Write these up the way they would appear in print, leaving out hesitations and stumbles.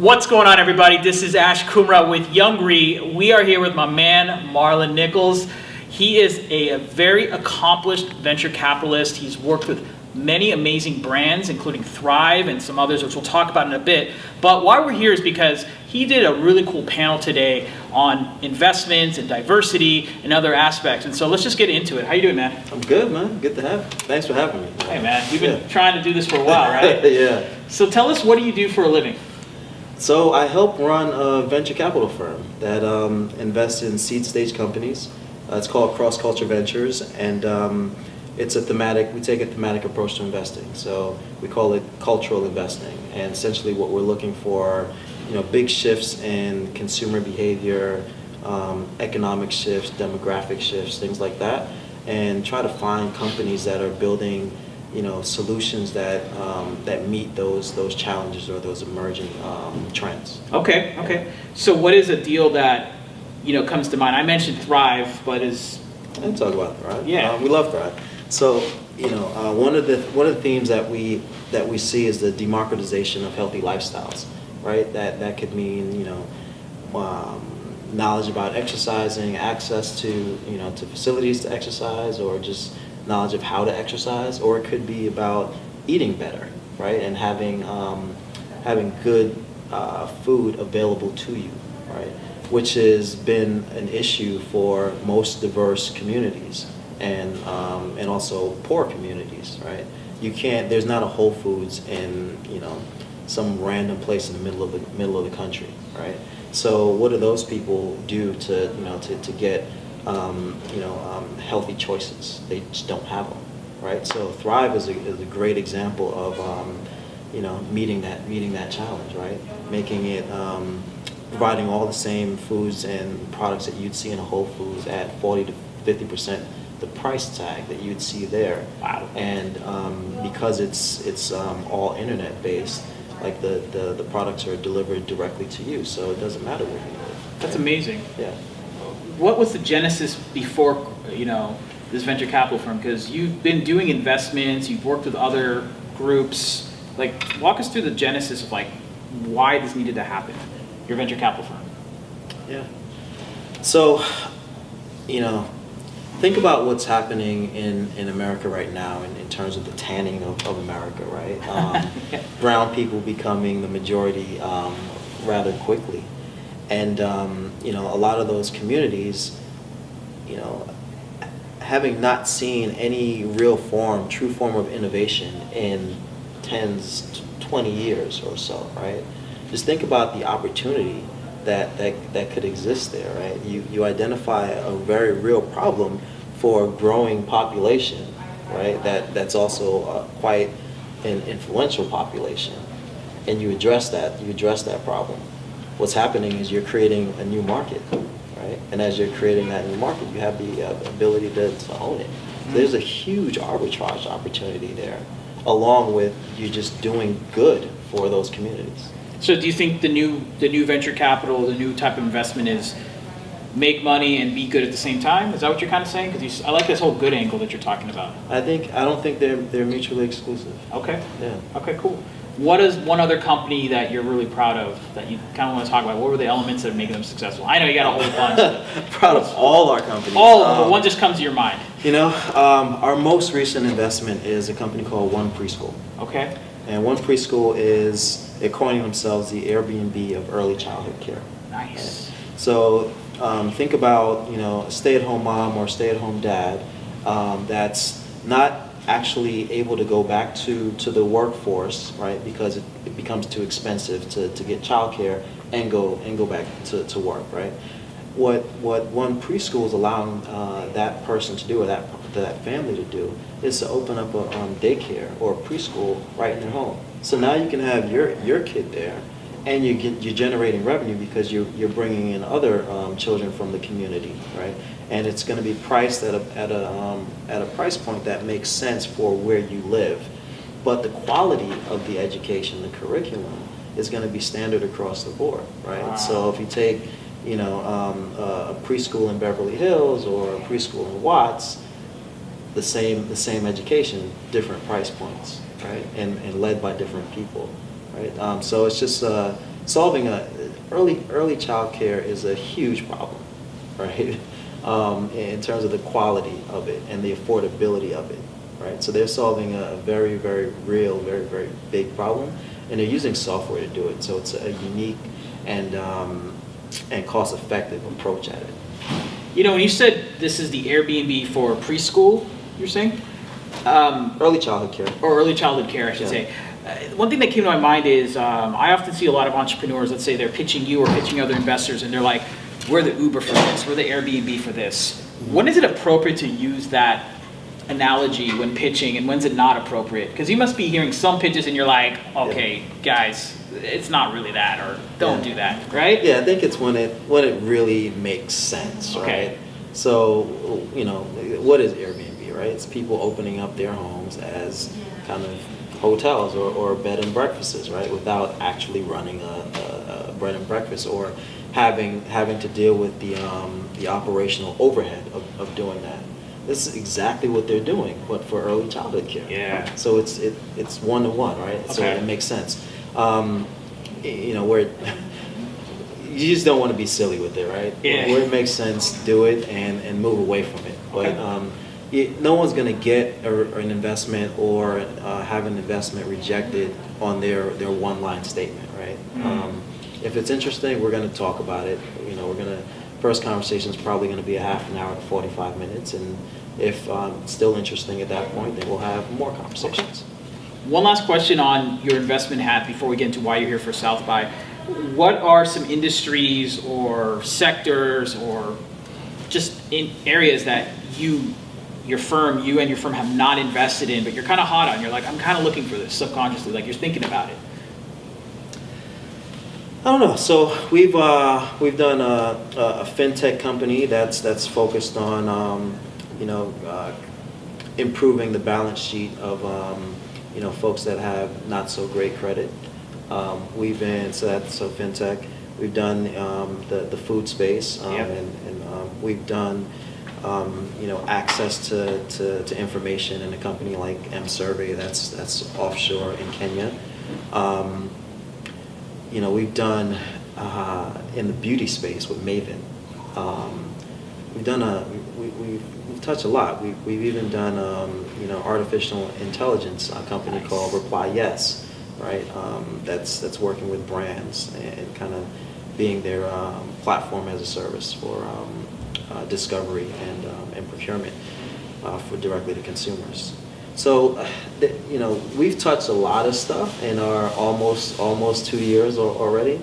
What's going on, everybody? This is Ash Kumra with Youngry. We are here with my man, Marlon Nichols. He is a very accomplished venture capitalist. He's worked with many amazing brands, including Thrive and some others, which we'll talk about in a bit. But why we're here is because he did a really cool panel today on investments and diversity and other aspects. And so let's just get into it. How you doing, man? I'm good, man. Good to have you. Thanks for having me. Hey, man. You've been trying to do this for a while, right? Yeah. So tell us, what do you do for a living? So I help run a venture capital firm that invests in seed stage companies. It's called Cross Culture Ventures, and it's a thematic. We take a thematic approach to investing. So we call it cultural investing, and essentially what we're looking for, big shifts in consumer behavior, economic shifts, demographic shifts, things like that, and try to find companies that are building solutions that that meet those challenges or those emerging trends. Okay. So what is a deal that comes to mind? I mentioned Thrive, but is I can talk about Thrive. Yeah, we love Thrive. So one of the themes that we see is the democratization of healthy lifestyles, right? That could mean knowledge about exercising, access to to facilities to exercise, or just knowledge of how to exercise, or it could be about eating better, right? And having good food available to you, right? Which has been an issue for most diverse communities and also poor communities, right? There's not a Whole Foods in some random place in the middle of the country, right? So what do those people do to get healthy choices? They just don't have them, right? So Thrive is a great example of meeting that challenge, right? Making it providing all the same foods and products that you'd see in a Whole Foods at 40 to 50% the price tag that you'd see there. Wow. And because it's all internet based, like the products are delivered directly to you, so it doesn't matter where you live. That's amazing. Yeah. What was the genesis before this venture capital firm? Because you've been doing investments, you've worked with other groups. Like, walk us through the genesis of why this needed to happen, your venture capital firm. Yeah. So, think about what's happening in America right now in terms of the tanning of America, right? Brown people becoming the majority rather quickly. And a lot of those communities, having not seen any true form of innovation in 20 years or so, right? Just think about the opportunity that could exist there, right? You identify a very real problem for a growing population, right? That's also quite an influential population, and you address that problem. What's happening is you're creating a new market, right? And as you're creating that new market, you have the ability to own it. So there's a huge arbitrage opportunity there, along with you just doing good for those communities. So do you think the new venture capital, the new type of investment is make money and be good at the same time? Is that what you're kind of saying? Because I like this whole good angle that you're talking about. I don't think they're mutually exclusive. Okay. Yeah. Okay, cool. What is one other company that you're really proud of that you kind of want to talk about? What were the elements that are making them successful? I know you got a whole bunch. Proud of all our companies. All of them, but one just comes to your mind. Our most recent investment is a company called One Preschool. Okay. And One Preschool they're calling themselves the Airbnb of early childhood care. Nice. Right? So think about a stay-at-home mom or stay-at-home dad that's not actually able to go back to the workforce, right? Because it becomes too expensive to get childcare and go back to work, right? What One Preschool is allowing that person to do, or that family to do, is to open up a daycare or a preschool right in their home. So now you can have your kid there, and you're generating revenue because you're bringing in other children from the community, right? And it's going to be priced at a price point that makes sense for where you live, but the quality of the education, the curriculum, is going to be standard across the board, right? Wow. So if you take a preschool in Beverly Hills or a preschool in Watts, the same education, different price points, right? And led by different people, right? So it's just solving early child care is a huge problem, right? In terms of the quality of it and the affordability of it, right? So they're solving a very, very real, very, very big problem, and they're using software to do it. So it's a unique and cost-effective approach at it. You know, when you said this is the Airbnb for preschool, you're saying? Early childhood care. Or early childhood care, I should say. One thing that came to my mind is I often see a lot of entrepreneurs, let's say they're pitching you or pitching other investors, and they're like, we're the Uber for this, we're the Airbnb for this. When is it appropriate to use that analogy when pitching, and when's it not appropriate? Because you must be hearing some pitches and you're like, okay, guys, it's not really that, or don't do that, right? Yeah, I think it's when it really makes sense, right? Okay. So, you know, what is Airbnb, right? It's people opening up their homes as kind of hotels or bed and breakfasts, right? Without actually running a bread and breakfast or having to deal with the operational overhead of doing that. This is exactly what they're doing, but for early childhood care. Yeah. So it's one-to-one, right? Okay. So it makes sense. You know, where you just don't want to be silly with it, right? Yeah. Where it makes sense, do it and move away from it. But no one's going to get an investment or have an investment rejected on their one-line statement, right? Mm-hmm. If it's interesting, we're going to talk about it. You know, first conversation is probably going to be a half an hour to 45 minutes, and if it's still interesting at that point, then we'll have more conversations. Okay. One last question on your investment hat before we get into why you're here for South by. What are some industries or sectors or just in areas that you and your firm have not invested in, but you're kind of hot on? You're like, I'm kind of looking for this subconsciously, like you're thinking about it. I don't know. So we've done a fintech company that's focused on improving the balance sheet of folks that have not so great credit. So fintech. We've done the food space, and we've done access to information in a company like M-Survey that's offshore in Kenya. We've done in the beauty space with Maven. We've touched a lot. We've even done artificial intelligence, a company called Reply Yes, right? That's working with brands and kind of being their platform as a service for discovery and procurement for directly to consumers. So, we've touched a lot of stuff in our almost 2 years already.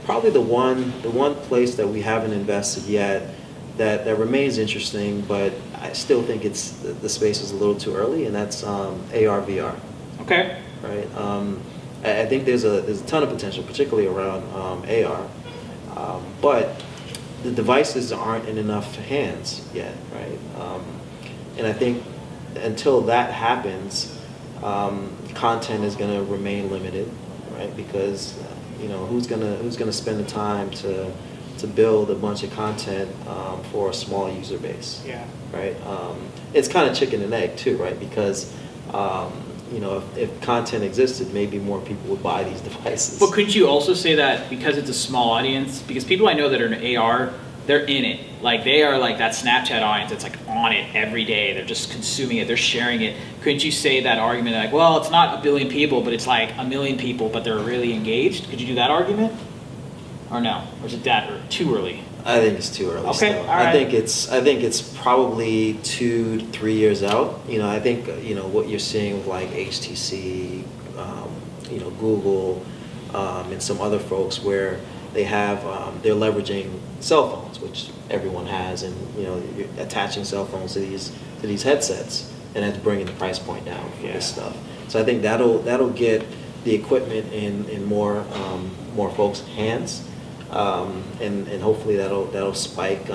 Probably the one place that we haven't invested yet that remains interesting, but I still think the space is a little too early, and that's AR/VR. Okay. Right. I think there's a ton of potential, particularly around AR, but the devices aren't in enough hands yet, right? And I think until that happens, content is going to remain limited, right? Because who's gonna spend the time to build a bunch of content for a small user base? Yeah. Right. It's kind of chicken and egg too, right? Because if content existed, maybe more people would buy these devices. But couldn't you also say that because it's a small audience, because people I know that are in AR, they're in it. Like they are like that Snapchat audience that's like on it every day. They're just consuming it. They're sharing it. Couldn't you say that argument like, well, it's not a billion people, but it's like a million people, but they're really engaged? Could you do that argument? Or no? Or is it that or too early? I think it's too early. Okay, Still. all right. I think it's probably 2 to 3 years out. I think what you're seeing with like HTC, Google, and some other folks where they have they're leveraging cell phones, which everyone has, and you're attaching cell phones to these headsets, and that's bringing the price point down for this stuff. So I think that'll get the equipment in more folks' hands. And hopefully that'll spike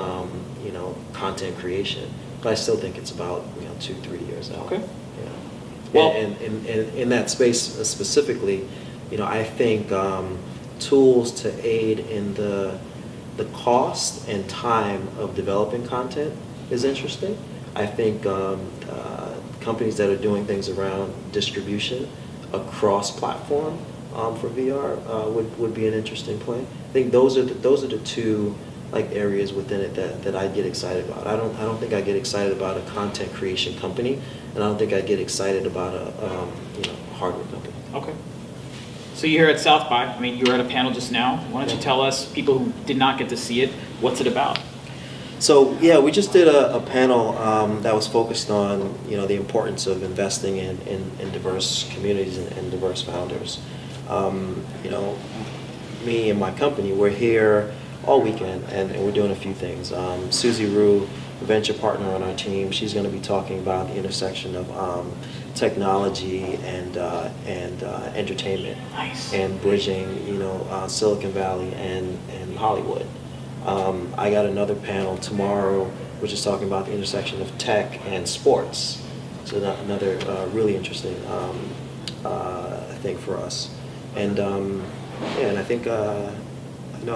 content creation, but I still think it's about 2-3 years out. Okay. Yeah. Well, and in that space specifically, I think tools to aid in the cost and time of developing content is interesting. I think companies that are doing things around distribution across platform for VR would be an interesting play. I think those are the two like areas within it that I get excited about. I don't think I get excited about a content creation company, and I don't think I get excited about a hardware company. Okay. So you're here at South by. I mean, you were at a panel just now. Why don't you tell us, people who did not get to see it, what's it about? So yeah, we just did a panel that was focused on the importance of investing in diverse communities and diverse founders. Me and my company, we're here all weekend and we're doing a few things. Susie Rue, a venture partner on our team, she's going to be talking about the intersection of technology and entertainment. Nice. And bridging Silicon Valley and Hollywood. I got another panel tomorrow, which is talking about the intersection of tech and sports. So another really interesting thing for us. And and I think I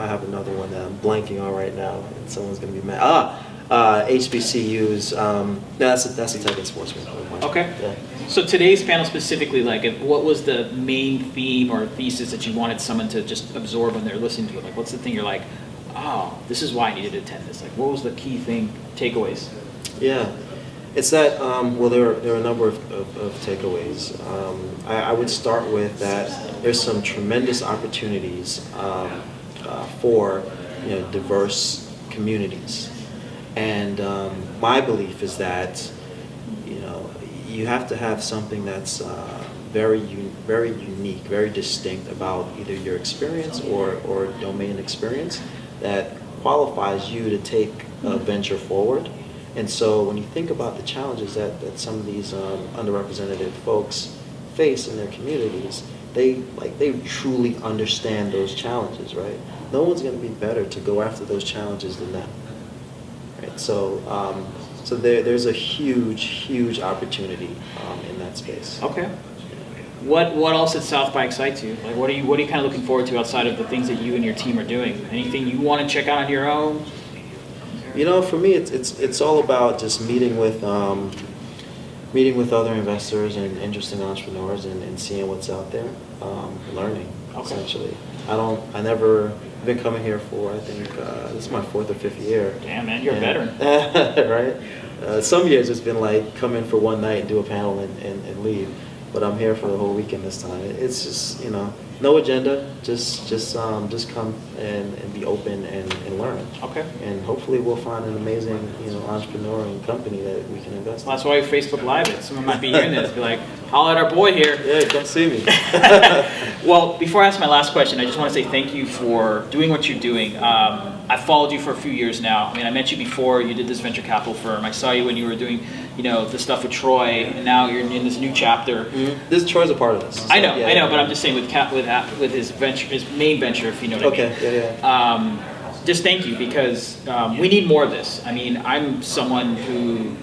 have another one that I'm blanking on right now, and someone's going to be mad. HBCUs. No, that's a tech and sports one. Okay. Yeah. So today's panel specifically, what was the main theme or thesis that you wanted someone to just absorb when they're listening to it? Like, what's the thing you're like, oh, this is why I needed to attend this? Like, what was the key thing, takeaways? Yeah, it's that, there are a number of takeaways. I would start with that there's some tremendous opportunities for diverse communities. And my belief is that you have to have something that's very unique, very distinct about either your experience or domain experience that qualifies you to take a venture forward. And so when you think about the challenges that some of these underrepresented folks face in their communities, they truly understand those challenges, right? No one's going to be better to go after those challenges than them, right? So there's a huge opportunity in that space. Okay. What else at South by excites you? Like, what are you kind of looking forward to outside of the things that you and your team are doing? Anything you want to check out on your own? For me, it's all about just meeting with other investors and interesting entrepreneurs and seeing what's out there, learning. Okay. Essentially. I've never been coming here for, I think this is my 4th or 5th year. Damn, man, you're a veteran. Right? Some years it's been like come in for one night and do a panel and leave. But I'm here for the whole weekend this time. It's just, no agenda. Just come and be open and learn. Okay. And hopefully we'll find an amazing, entrepreneur and company that we can invest in. Well, that's why we Facebook Live it. Someone might be hearing this, be like, holla at our boy here. Yeah, come see me. Well, before I ask my last question, I just want to say thank you for doing what you're doing. I've followed you for a few years now. I mean, I met you before you did this venture capital firm. I saw you when you were doing, the stuff with Troy, and now you're in this new chapter. Mm-hmm. Troy's a part of this. So, I know, but I'm just saying with his venture, his main venture, if you know what I mean. Okay, yeah. Just thank you, because we need more of this. I mean, I'm someone who,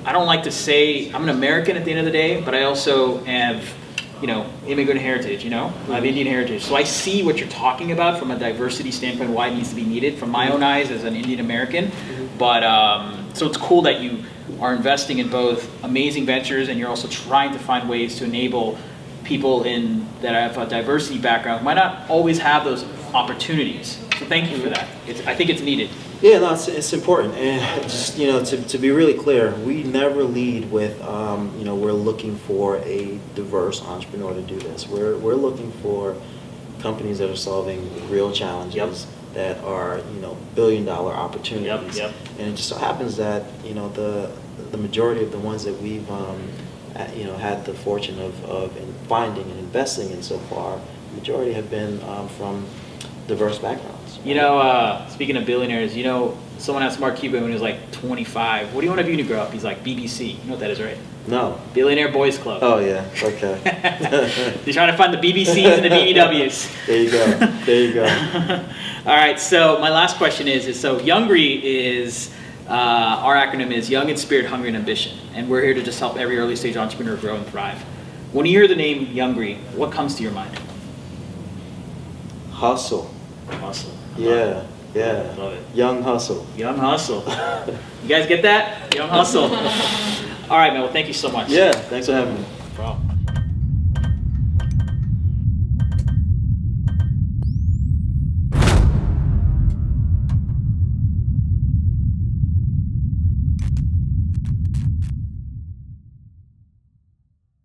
I don't like to say I'm an American at the end of the day, but I also have, immigrant heritage, I have Indian heritage. So I see what you're talking about from a diversity standpoint, why it needs to be needed from my own eyes as an Indian American. Mm-hmm. But, so it's cool that you are investing in both amazing ventures, and you're also trying to find ways to enable people that have a diversity background who might not always have those opportunities. So thank you for that. I think it's needed. Yeah, no, it's important, and just to be really clear, we never lead with we're looking for a diverse entrepreneur to do this. We're looking for companies that are solving real challenges. Yep. That are billion-dollar opportunities. Yep. And it just so happens that the majority of the ones that we've had the fortune of finding and investing in so far, the majority have been from diverse backgrounds. Speaking of billionaires, someone asked Mark Cuban when he was like 25, what do you want to be when you grow up? He's like, BBC. You know what that is, right? No. Billionaire Boys Club. Oh, yeah. Okay. You're trying to find the BBCs and the BBWs. There you go. All right, so my last question is so Youngry is, our acronym is Young in Spirit, Hungry, and Ambition. And we're here to just help every early stage entrepreneur grow and thrive. When you hear the name Youngry, what comes to your mind? Hustle. Hustle. Yeah. Love it. Young hustle. Young hustle. You guys get that? Young hustle. All right, man. Well, thank you so much. Yeah. Thanks for having me. No problem.